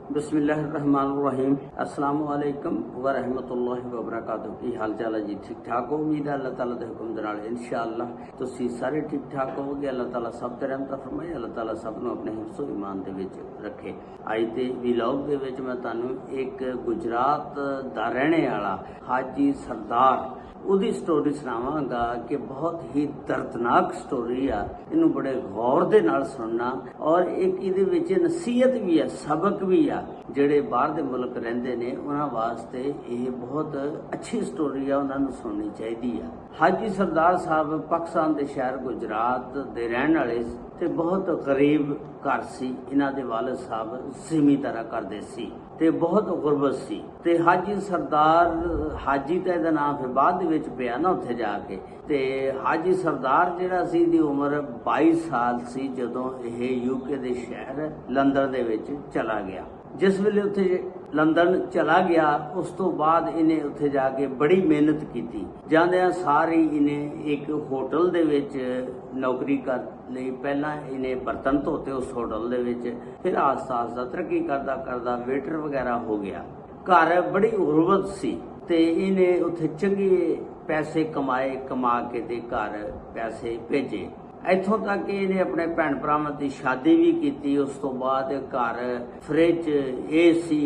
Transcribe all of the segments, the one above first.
बिस्मिल्लाहिर्रहमानिर्रहीम। अस्सलाम वालेकुम व रहमतुल्लाहि व बरकातहू। की हाल चाल है जी? ठीक ठाक हो? उम्मीद है अल्लाह ताला दे हुक्म दे नाल इंशाअल्लाह तुसीं सारे ठीक ठाक होवोगे। अल्लाह ताला सब ते रहमत फरमाए, अल्लाह ताला सब नूं अपने हिफ्ज़ो ईमान दे विच रखे। अज दे व्लॉग दे विच मैं तुहानूं एक गुजरात दा रहने वाला हाजी सरदार ਉਹਦੀ स्टोरी सुनावांगा कि बहुत ही दर्दनाक स्टोरी आ। इनू बड़े गौर दे नाल सुनना और एक इहदे विच नसीहत भी है, सबक भी आ। ਜਿਹੜੇ ਬਾਹਰ ਦੇ ਮੁਲਕ ਰਹਿੰਦੇ ਨੇ ਉਹਨਾਂ ਵਾਸਤੇ ਇਹ ਬਹੁਤ ਅੱਛੀ ਸਟੋਰੀ ਆ, ਉਹਨਾਂ ਨੂੰ ਸੁਣਨੀ ਚਾਹੀਦੀ ਆ। ਹਾਜੀ ਸਰਦਾਰ ਸਾਹਿਬ ਪਾਕਿਸਤਾਨ ਦੇ ਸ਼ਹਿਰ ਗੁਜਰਾਤ ਦੇ ਰਹਿਣ ਵਾਲੇ ਤੇ ਬਹੁਤ ਗਰੀਬ ਘਰ ਸੀ। ਇਹਨਾਂ ਦੇ ਵਾਲਿਦ ਸਾਹਿਬ ਜ਼ਿਮੀਂਦਾਰਾ ਕਰਦੇ ਸੀ ਤੇ ਬਹੁਤ ਗੁਰਬਤ ਸੀ ਤੇ ਹਾਜੀ ਸਰਦਾਰ, ਹਾਜੀ ਤਾਂ ਇਹਦਾ ਨਾਮ ਫਿਰ ਬਾਅਦ ਦੇ ਵਿੱਚ ਪਿਆ ਨਾ ਉੱਥੇ ਜਾ ਕੇ। ਤੇ ਹਾਜੀ ਸਰਦਾਰ ਜਿਹੜਾ ਸੀ ਦੀ ਉਮਰ 22 ਸਾਲ ਸੀ ਜਦੋਂ ਇਹ ਯੂਕੇ ਦੇ ਸ਼ਹਿਰ ਲੰਡਨ ਦੇ ਵਿੱਚ ਚਲਾ ਗਿਆ। जिस वेले उत्थे लंदन चला गया उस तो बाद इन्हें उत्थे जाके बड़ी मेहनत की। जांदियां सारी इन्हें एक होटल दे विच नौकरी कर लई। पहला इन्हें बर्तन धोते उस होटल दे विच, फिर आस्ता आस्ता तरक्की करदा करदा वेटर वगैरह हो गया। घर बड़ी गुरबत सी ते इन्हें उत्थे चंगे पैसे कमाए, कमा के ते घर पैसे भेजे। इत्थों तक कि इन्हें अपने भैन भरावां की शादी भी की। उस तो बाद घर फ्रिज, AC,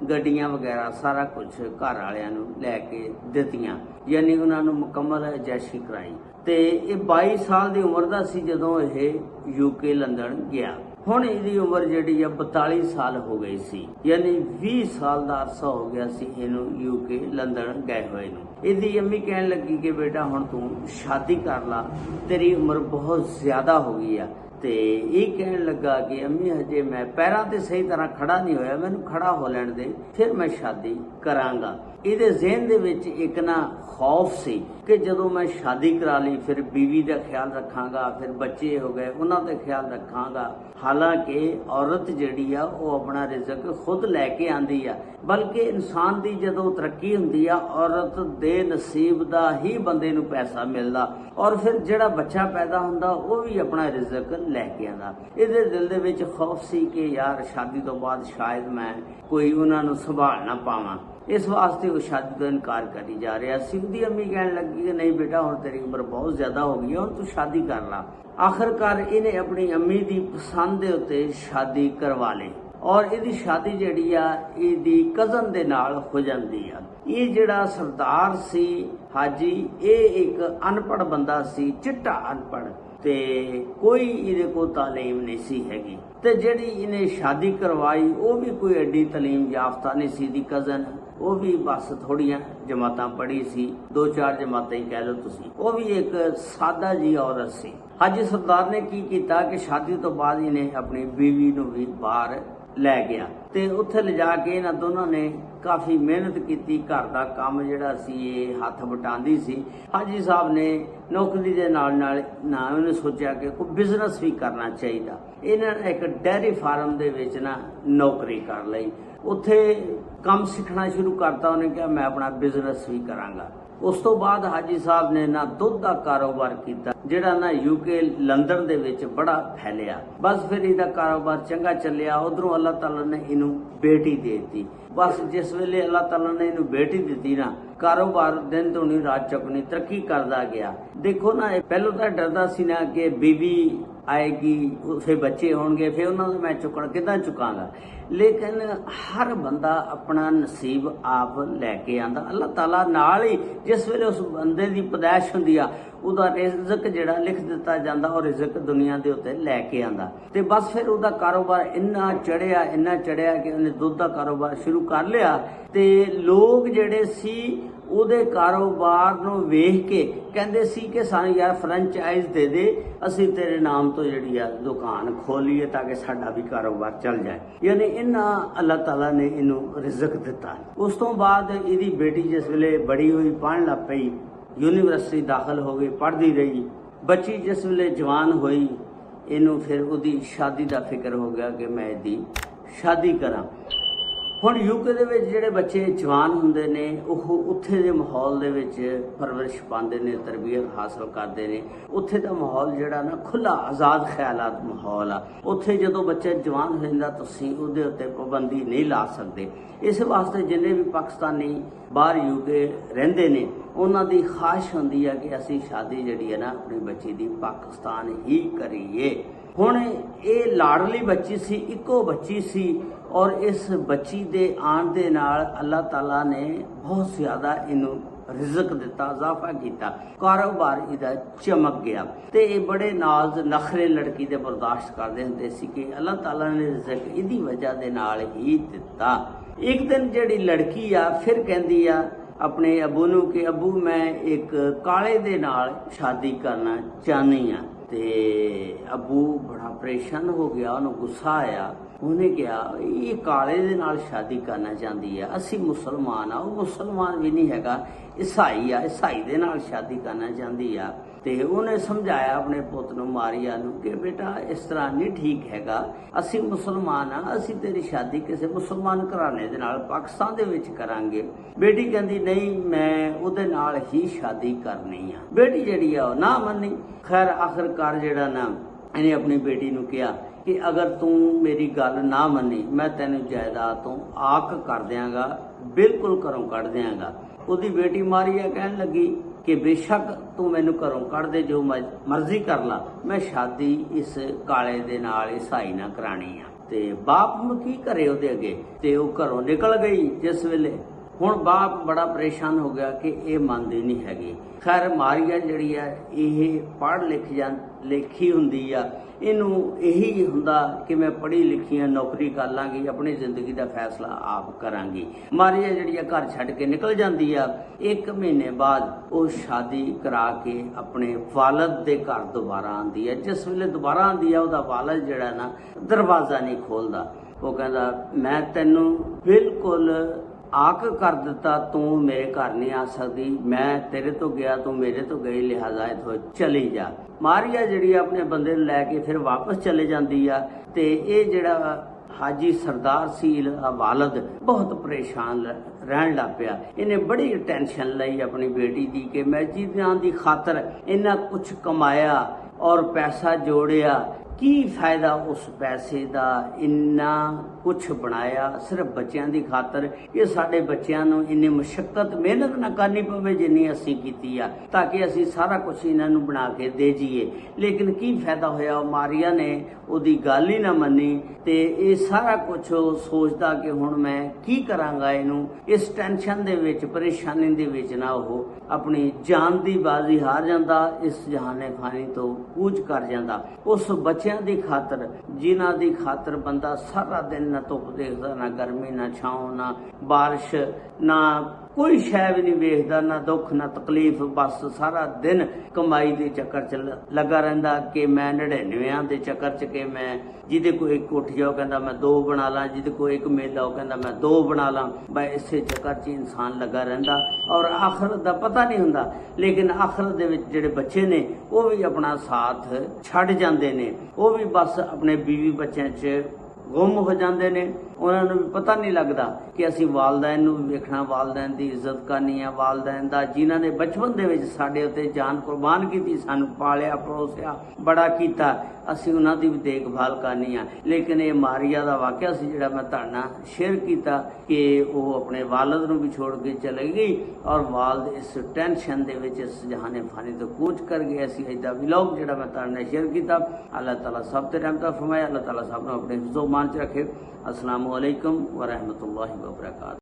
गड्डियां वगैरह सारा कुछ घर वालियां नूं लैके दित्तियां, यानी उन्होंने मुकम्मल जैशी कराई। ते ये 22 साल की उम्र का सी जदों यह यूके लंदन गया। हुण इहदी उम्र जिहड़ी आ 42 साल हो गई सी, यानी 20 साल का अरसा हो गया सी इहनूं यूके लंदन गए हुए नूं। इहदी अम्मी कहन लगी कि बेटा हुण तूं शादी कर ला, तेरी उम्र बहुत ज्यादा हो गई आ। ते ये कहन लगा कि अम्मी हजे मैं पैरां ते सही तरह खड़ा नहीं होया, मैनूं खड़ा हो लैण दे, फिर मैं शादी करांगा। ਇਹਦੇ ਜ਼ਹਿਨ ਦੇ ਵਿੱਚ ਇੱਕ ਨਾ ਖੌਫ ਸੀ ਕਿ ਜਦੋਂ ਮੈਂ ਸ਼ਾਦੀ ਕਰਾ ਲਈ ਫਿਰ बीवी ਦਾ ਖਿਆਲ ਰੱਖਾਂਗਾ, ਫਿਰ ਬੱਚੇ ਹੋ ਗਏ ਉਹਨਾਂ ਦਾ ਖਿਆਲ ਰੱਖਾਂਗਾ। ਹਾਲਾਂਕਿ ਔਰਤ ਜਿਹੜੀ ਆ ਉਹ ਆਪਣਾ ਰਿਜ਼ਕ ਖੁਦ ਲੈ ਕੇ ਆਂਦੀ ਆ, ਬਲਕਿ ਇਨਸਾਨ ਦੀ ਜਦੋਂ ਤਰੱਕੀ ਹੁੰਦੀ ਆ ਔਰਤ ਦੇ ਨਸੀਬ ਦਾ ਹੀ ਬੰਦੇ ਨੂੰ ਪੈਸਾ ਮਿਲਦਾ ਔਰ ਫਿਰ ਜਿਹੜਾ ਬੱਚਾ ਪੈਦਾ ਹੁੰਦਾ ਉਹ ਵੀ ਆਪਣਾ ਰਿਜ਼ਕ ਲੈ ਕੇ ਆਂਦਾ। ਇਹਦੇ ਦਿਲ ਦੇ ਵਿੱਚ ਖੌਫ ਸੀ ਕਿ ਯਾਰ ਸ਼ਾਦੀ ਤੋਂ ਬਾਅਦ ਸ਼ਾਇਦ ਮੈਂ ਕੋਈ ਉਹਨਾਂ ਨੂੰ ਸੰਭਾਲ ਨਾ ਪਾਵਾਂ। इस वास्ते वो शादी का इनकार करी जा रहा सी। उसकी अम्मी कहने लगी कि नहीं बेटा हुण तेरी उम्र बहुत ज्यादा हो गई है, हुण तू शादी कर ला। आखिरकार इन्हें अपनी अम्मी की पसंद के उत्ते शादी करवा ली और इहदी शादी जिहड़ी आ इहदी कजन दे नाल हो जाती है। ये जिहड़ा सरदार सी हाजी, ये एक अनपढ़ बंदा सी, चिट्टा अनपढ़, ते कोई इहदे को तालीम नहीं सी हैगी। ते जिहड़ी इन्हें शादी करवाई वो भी कोई एडी तालीम याफ्ता नहीं सी। दी कजन वो भी बस थोड़ियां जमातां पढ़ी सी, 2-4 जमातां ही कह लो तुसी। वो भी एक सादा जी औरत सी। हाजी सरदार ने की कीता कि शादी तो बाद इन्हें अपनी बीवी नूं भी बाहर लै गया ते उत्थे ले जाके इन्हां दोनों ने काफ़ी मेहनत की। घर का काम जिहड़ा सी ये हथ बटांदी सी। हाजी साहब ने नौकरी के नाल ना उन्हें सोचा कि कोई बिजनेस भी करना चाहिए। इन्होंने एक डेयरी फार्म दे विच ना नौकरी कर लई। उत्थे काम सीखना शुरू करता। उन्हें कहा मैं अपना बिजनेस भी करांगा। उस तो बाद हाजी साहब ने ना दुध का कारोबार किया जिहड़ा ना यूके लंदन दे विच बड़ा फैलिया। बस फिर इहदा कारोबार चंगा चलिया। उधरों अल्लाह ताला ने इनू बेटी दे दी। बस जिस वेले अल्लाह ताला ने इनू बेटी दी ना, कारोबार दिन दुनी रात चौगुनी तरक्की करता गया। देखो ना पहलों तो डरदा सी ना कि बीवी आएगी, फिर बच्चे होंगे, फिर उन्होंने मैं चुकण किदां चुकांगा। लेकिन हर बंदा अपना नसीब आप लैके आंदा। अल्लाह ताला नाल ही जिस वेले उस बंदे की पैदाइश हुंदी आ उहदा रिज़क जिहड़ा लिख दिता जांदा और रिज़क दुनिया दे उत्ते लैके आंदा। ते बस फिर उहदा कारोबार इन्ना चढ़िया कि उन्हें दुध का कारोबार शुरू कर लिया। ते लोग जिहड़े सी ਉਹਦੇ ਕਾਰੋਬਾਰ ਨੂੰ ਵੇਖ ਕੇ ਕਹਿੰਦੇ ਸੀ ਕਿ ਸਾਨੂੰ ਯਾਰ ਫਰੈਂਚਾਈਜ਼ ਦੇ ਦੇ, ਅਸੀਂ ਤੇਰੇ ਨਾਮ ਤੋਂ ਜਿਹੜੀ ਆ ਦੁਕਾਨ ਖੋਲੀਏ ਤਾਂ ਕਿ ਸਾਡਾ ਵੀ ਕਾਰੋਬਾਰ ਚੱਲ ਜਾਏ। ਯਾਨੀ ਇਹਨਾਂ ਅੱਲਾਹ ਤਾਲਾ ਨੇ ਇਹਨੂੰ ਰਿਜ਼ਕ ਦਿੱਤਾ। ਉਸ ਤੋਂ ਬਾਅਦ ਇਹਦੀ ਬੇਟੀ ਜਿਸ ਵੇਲੇ ਬੜੀ ਹੋਈ, ਪੜ੍ਹਨ ਲੱਗ ਪਈ, यूनिवर्सिटी दाखिल हो गई, पढ़ती रही। बच्ची जिस वेले जवान हुई इनू फिर उसकी शादी का फिक्र हो गया कि मैं इसकी शादी करा। ਹੁਣ ਯੂਕੇ ਦੇ ਵਿੱਚ ਜਿਹੜੇ ਬੱਚੇ ਜਵਾਨ ਹੁੰਦੇ ਨੇ ਉਹ ਉੱਥੇ ਦੇ ਮਾਹੌਲ ਦੇ ਵਿੱਚ ਪਰਵਰਿਸ਼ ਪਾਉਂਦੇ ਨੇ, ਤਰਬੀਅਤ ਹਾਸਲ ਕਰਦੇ ਨੇ। ਉੱਥੇ ਦਾ ਮਾਹੌਲ ਜਿਹੜਾ ਨਾ ਖੁੱਲਾ ਆਜ਼ਾਦ ਖਿਆਲਾਤ ਮਾਹੌਲ ਆ। ਉੱਥੇ ਜਦੋਂ ਬੱਚਾ ਜਵਾਨ ਹੋ ਜਾਂਦਾ ਤੁਸੀਂ ਉਹਦੇ ਉੱਤੇ ਪਾਬੰਦੀ ਨਹੀਂ ਲਾ ਸਕਦੇ। ਇਸ ਵਾਸਤੇ ਜਿੰਨੇ ਵੀ ਪਾਕਿਸਤਾਨੀ ਬਾਹਰ ਯੂਕੇ ਰਹਿੰਦੇ ਨੇ ਉਹਨਾਂ ਦੀ ਖਾਹਿਸ਼ ਹੁੰਦੀ ਹੈ ਕਿ ਅਸੀਂ ਸ਼ਾਦੀ ਜਿਹੜੀ ਹੈ ਨਾ ਆਪਣੀ ਬੱਚੀ ਦੀ ਪਾਕਿਸਤਾਨ ਹੀ ਕਰੀਏ। ਹੁਣ ਇਹ ਲਾਡਲੀ ਬੱਚੀ ਸੀ, ਇੱਕੋ ਬੱਚੀ ਸੀ, ਔਰ ਇਸ ਬੱਚੀ ਦੇ ਆਉਣ ਦੇ ਨਾਲ ਅੱਲਾਹ ਤਾਲਾ ਨੇ ਬਹੁਤ ਜ਼ਿਆਦਾ ਇਹਨੂੰ ਰਿਜ਼ਕ ਦਿੱਤਾ, ਇਜ਼ਾਫਾ ਕੀਤਾ, ਕਾਰੋਬਾਰ ਇਹਦਾ ਚਮਕ ਗਿਆ। ਤੇ ਇਹ ਬੜੇ ਨਾਜ਼ ਨਖਰੇ ਲੜਕੀ ਦੇ ਬਰਦਾਸ਼ਤ ਕਰਦੇ ਹੁੰਦੇ ਸੀ ਕਿ ਅੱਲਾਹ ਤਾਲਾ ਨੇ ਰਿਜ਼ਕ ਇਹਦੀ ਵਜ੍ਹਾ ਦੇ ਨਾਲ ਹੀ ਦਿੱਤਾ। ਇੱਕ ਦਿਨ ਜਿਹੜੀ ਲੜਕੀ ਆ ਫਿਰ ਕਹਿੰਦੀ ਆ ਆਪਣੇ ਅਬੂ ਨੂੰ ਕਿ ਅਬੂ ਮੈਂ ਇੱਕ ਕਾਲੇ ਦੇ ਨਾਲ ਸ਼ਾਦੀ ਕਰਨਾ ਚਾਹੁੰਦੀ ਆ। ਤੇ ਅਬੂ ਬੜਾ ਪਰੇਸ਼ਾਨ ਹੋ ਗਿਆ, ਉਹਨੂੰ ਗੁੱਸਾ ਆਇਆ। ਉਹਨੇ ਕਿਹਾ ਇਹ ਕਾਲੇ ਦੇ ਨਾਲ ਸ਼ਾਦੀ ਕਰਨਾ ਚਾਹੁੰਦੀ ਆ, ਅਸੀਂ ਮੁਸਲਮਾਨ ਆ, ਉਹ ਮੁਸਲਮਾਨ ਵੀ ਨਹੀਂ ਹੈਗਾ, ਈਸਾਈ ਆ, ਈਸਾਈ ਦੇ ਨਾਲ ਸ਼ਾਦੀ ਕਰਨਾ ਚਾਹੁੰਦੀ ਆ। ਤੇ ਉਹਨੇ ਸਮਝਾਇਆ ਆਪਣੇ ਪੁੱਤ ਨੂੰ ਮਾਰੀਆ ਨੂੰ ਕਿ ਬੇਟਾ ਇਸ ਤਰ੍ਹਾਂ ਨਹੀਂ ਠੀਕ ਹੈਗਾ, ਅਸੀਂ ਮੁਸਲਮਾਨ ਆ, ਅਸੀਂ ਤੇਰੀ ਸ਼ਾਦੀ ਕਿਸੇ ਮੁਸਲਮਾਨ ਘਰਾਣੇ ਦੇ ਨਾਲ ਪਾਕਿਸਤਾਨ ਦੇ ਵਿੱਚ ਕਰਾਂਗੇ। ਬੇਟੀ ਕਹਿੰਦੀ ਨਹੀਂ ਮੈਂ ਉਹਦੇ ਨਾਲ ਹੀ ਸ਼ਾਦੀ ਕਰਨੀ ਆ। ਬੇਟੀ ਜਿਹੜੀ ਆ ਉਹ ਨਾ ਮੰਨੀ। ਖੈਰ ਆਖਿਰਕਾਰ ਜਿਹੜਾ ਨਾ ਇਹਨੇ ਆਪਣੀ ਬੇਟੀ ਨੂੰ ਕਿਹਾ ਕਿ ਅਗਰ ਤੂੰ ਮੇਰੀ ਗੱਲ ਨਾ ਮੰਨੀ ਮੈਂ ਤੈਨੂੰ ਜਾਇਦਾਦ ਤੋਂ ਆਕ ਕਰ ਦਿਆਂਗਾ, ਬਿਲਕੁਲ ਘਰੋਂ ਕੱਢ ਦਿਆਂਗਾ। ਉਹਦੀ ਬੇਟੀ ਮਾਰੀਆ ਕਹਿਣ ਲੱਗੀ ਕਿ ਬੇਸ਼ੱਕ ਤੂੰ ਮੈਨੂੰ ਘਰੋਂ ਕੱਢ ਦੇ, ਜੋ ਮਰਜ਼ੀ ਕਰ ਲਾ, ਮੈਂ ਸ਼ਾਦੀ ਇਸ ਕਾਲੇ ਦੇ ਨਾਲ ਈਸਾਈ ਨਾਲ ਕਰਾਣੀ ਆ। ਤੇ ਬਾਪ ਨੂੰ ਕੀ ਕਰੇ ਉਹਦੇ ਅੱਗੇ। ਤੇ ਉਹ ਘਰੋਂ ਨਿਕਲ ਗਈ ਜਿਸ ਵੇਲੇ। ਹੁਣ ਬਾਪ ਬੜਾ ਪਰੇਸ਼ਾਨ ਹੋ ਗਿਆ ਕਿ ਇਹ ਮੰਨਦੀ ਨਹੀਂ ਹੈਗੀ। ਖੈਰ ਮਾਰੀਆ ਜਿਹੜੀ ਆ ਇਹ ਪੜ੍ਹ ਲਿਖੀ ਹੁੰਦੀ ਆ, ਇਹਨੂੰ ਇਹੀ ਹੁੰਦਾ ਕਿ ਮੈਂ ਪੜ੍ਹੀ ਲਿਖੀ ਆ, ਨੌਕਰੀ ਕਰ ਲਾਂਗੀ, ਆਪਣੀ ਜ਼ਿੰਦਗੀ ਦਾ ਫੈਸਲਾ ਆਪ ਕਰਾਂਗੀ। ਮਾਰੀਆ ਜਿਹੜੀ ਆ ਘਰ ਛੱਡ ਕੇ ਨਿਕਲ ਜਾਂਦੀ ਆ। 1 ਮਹੀਨੇ ਬਾਅਦ ਉਹ ਸ਼ਾਦੀ ਕਰਾ ਕੇ ਆਪਣੇ ਵਾਲਦ ਦੇ ਘਰ ਦੁਬਾਰਾ ਆਉਂਦੀ ਆ। ਜਿਸ ਵੇਲੇ ਦੁਬਾਰਾ ਆਉਂਦੀ ਆ ਉਹਦਾ ਵਾਲਦ ਜਿਹੜਾ ਨਾ ਦਰਵਾਜ਼ਾ ਨਹੀਂ ਖੋਲਦਾ। ਉਹ ਕਹਿੰਦਾ ਮੈਂ ਤੈਨੂੰ ਬਿਲਕੁਲ ਆਕ ਕਰ ਦਿੱਤਾ, ਤੂੰ ਮੇਰੇ ਘਰ ਨਹੀਂ ਆ ਸਕਦੀ, ਮੈਂ ਤੇਰੇ ਤੋਂ ਗਿਆ ਤੂੰ ਮੇਰੇ ਤੋਂ ਗਈ, ਲਿਹਾਜ਼ਾ ਇੱਥੋਂ ਚਲੀ ਜਾ। ਮਾਰੀਆ ਜਿਹੜੀ ਆਪਣੇ ਬੰਦੇ ਨੂੰ ਲੈ ਕੇ ਫਿਰ ਵਾਪਸ ਚਲੇ ਜਾਂਦੀ ਆ। ਤੇ ਇਹ ਜਿਹੜਾ ਹਾਜੀ ਸਰਦਾਰ ਸੀ ਵਾਲਦ ਬਹੁਤ ਪਰੇਸ਼ਾਨ ਰਹਿਣ ਲੱਗ ਪਿਆ। ਇਹਨੇ ਬੜੀ ਟੈਨਸ਼ਨ ਲਈ ਆਪਣੀ ਬੇਟੀ ਦੀ ਕਿ ਮੈਂ ਜਿਹਨਾਂ ਦੀ ਖਾਤਰ ਇੰਨਾ ਕੁਛ ਕਮਾਇਆ ਔਰ ਪੈਸਾ ਜੋੜਿਆ, ਕੀ ਫਾਇਦਾ ਉਸ ਪੈਸੇ ਦਾ, ਇੰਨਾ ਕੁਛ ਬਣਾਇਆ ਸਿਰਫ ਬੱਚਿਆਂ ਦੀ ਖਾਤਰ। ਇਹ ਸਾਡੇ ਬੱਚਿਆਂ ਨੂੰ ਇੰਨੀ ਮੁਸ਼ੱਕਤ ਮਿਹਨਤ ਨਾ ਕਰਨੀ ਪਵੇ ਜਿੰਨੀ ਅਸੀਂ ਕੀਤੀ ਆ, ਤਾਂ ਕਿ ਅਸੀਂ ਸਾਰਾ ਕੁਝ ਇਹਨਾਂ ਨੂੰ ਬਣਾ ਕੇ ਦੇ ਜੀਏ। ਲੇਕਿਨ ਕੀ ਫਾਇਦਾ ਹੋਇਆ, ਮਾਰੀਆ ਨੇ ਉਹਦੀ ਗੱਲ ਹੀ ਨਾ ਮੰਨੀ। ਤੇ ਇਹ ਸਾਰਾ ਕੁਝ ਸੋਚਦਾ ਕਿ ਹੁਣ ਮੈਂ ਕੀ ਕਰਾਂਗਾ ਇਹਨੂੰ। ਇਸ ਟੈਨਸ਼ਨ ਦੇ ਵਿੱਚ, ਪਰੇਸ਼ਾਨੀ ਦੇ ਵਿੱਚ ਨਾ ਉਹ ਆਪਣੀ ਜਾਨ ਦੀ ਬਾਜ਼ੀ ਹਾਰ ਜਾਂਦਾ, ਇਸ ਜਹਾਨੇ ਫਾਨੀ ਤੋਂ ਕੂਚ ਕਰ ਜਾਂਦਾ। ਉਸ ਬੱਚਿਆਂ ਦੀ ਖਾਤਰ ਜਿਨ੍ਹਾਂ ਦੀ ਖਾਤਰ ਬੰਦਾ ਸਾਰਾ ਦਿਨ ਨਾ ਧੁੱਪ ਦੇਖਦਾ, ਨਾ ਗਰਮੀ, ਨਾ ਛਾਂ, ਨਾ ਬਾਰਿਸ਼, ਨਾ ਕੋਈ ਸ਼ੈ ਵੀ ਨਹੀਂ ਵੇਖਦਾ, ਨਾ ਦੁੱਖ ਨਾ ਤਕਲੀਫ, ਬਸ ਸਾਰਾ ਦਿਨ ਕਮਾਈ ਦੇ ਚੱਕਰ ਚ ਲੱਗਾ ਰਹਿੰਦਾ ਕਿ ਮੈਂ 99 ਦੇ ਚੱਕਰ ਚ ਕਿ ਮੈਂ ਜਿਹਦੇ ਕੋਈ ਇੱਕ ਕੋਠੀ ਉਹ ਕਹਿੰਦਾ ਮੈਂ 2 ਬਣਾ ਲਾਂ, ਜਿਹਦੇ ਕੋਈ ਇੱਕ ਮੇਲਾ ਉਹ ਕਹਿੰਦਾ ਮੈਂ 2 ਬਣਾ ਲਾਂ। ਬਸ ਇਸੇ ਚੱਕਰ ਚ ਇਨਸਾਨ ਲੱਗਾ ਰਹਿੰਦਾ ਔਰ ਆਖਰਤ ਦਾ ਪਤਾ ਨਹੀਂ ਹੁੰਦਾ। ਲੇਕਿਨ ਆਖਰਤ ਦੇ ਵਿੱਚ ਜਿਹੜੇ ਬੱਚੇ ਨੇ ਉਹ ਵੀ ਆਪਣਾ ਸਾਥ ਛੱਡ ਜਾਂਦੇ ਨੇ, ਉਹ ਵੀ ਬਸ ਆਪਣੇ ਬੀਵੀ ਬੱਚਿਆਂ 'ਚ ਗੁੰਮ ਹੋ ਜਾਂਦੇ ਨੇ। ਉਹਨਾਂ ਨੂੰ ਵੀ ਪਤਾ ਨਹੀਂ ਲੱਗਦਾ ਕਿ ਅਸੀਂ ਵਾਲਦੈਨ ਨੂੰ ਵੀ ਵੇਖਣਾ, ਵਾਲਦੈਨ ਦੀ ਇੱਜ਼ਤ ਕਰਨੀ ਹੈ, ਵਾਲਦੈਨ ਦਾ ਜਿਨ੍ਹਾਂ ਨੇ ਬਚਪਨ ਦੇ ਵਿੱਚ ਸਾਡੇ ਉੱਤੇ ਜਾਨ ਕੁਰਬਾਨ ਕੀਤੀ, ਸਾਨੂੰ ਪਾਲਿਆ ਪਲੋਸਿਆ ਬੜਾ ਕੀਤਾ, ਅਸੀਂ ਉਹਨਾਂ ਦੀ ਵੀ ਦੇਖਭਾਲ ਕਰਨੀ ਆ। ਲੇਕਿਨ ਇਹ ਮਾਰੀਆ ਦਾ ਵਾਕਿਆ ਸੀ ਜਿਹੜਾ ਮੈਂ ਤੁਹਾਡੇ ਨਾਲ ਸ਼ੇਅਰ ਕੀਤਾ ਕਿ ਉਹ ਆਪਣੇ ਵਾਲਦ ਨੂੰ ਵੀ ਛੋੜ ਕੇ ਚਲੇ ਗਈ ਔਰ ਵਾਲਦ ਇਸ ਟੈਨਸ਼ਨ ਦੇ ਵਿੱਚ ਇਸ ਜਹਾਨੇ ਫਾਨੀ ਤੋਂ ਕੂਚ ਕਰ ਗਿਆ ਸੀ। ਇਹਦਾ ਵਲੌਗ ਜਿਹੜਾ ਮੈਂ ਤੁਹਾਡੇ ਨਾਲ ਸ਼ੇਅਰ ਕੀਤਾ, ਅੱਲਾਹ ਤਾਲਾ ਸਭ ਤੇ ਰਹਿਮਤ ਫਰਮਾਏ, ਅੱਲਾਹ ਤਾਲਾ ਸਭ ਨੂੰ ਆਪਣੇ ਹਿਫਜ਼ੋ ਮਾਨ ਚ ਰੱਖੇ। अस्सलामु अलैकुम व रहमतुल्लाहि व बरकातहू।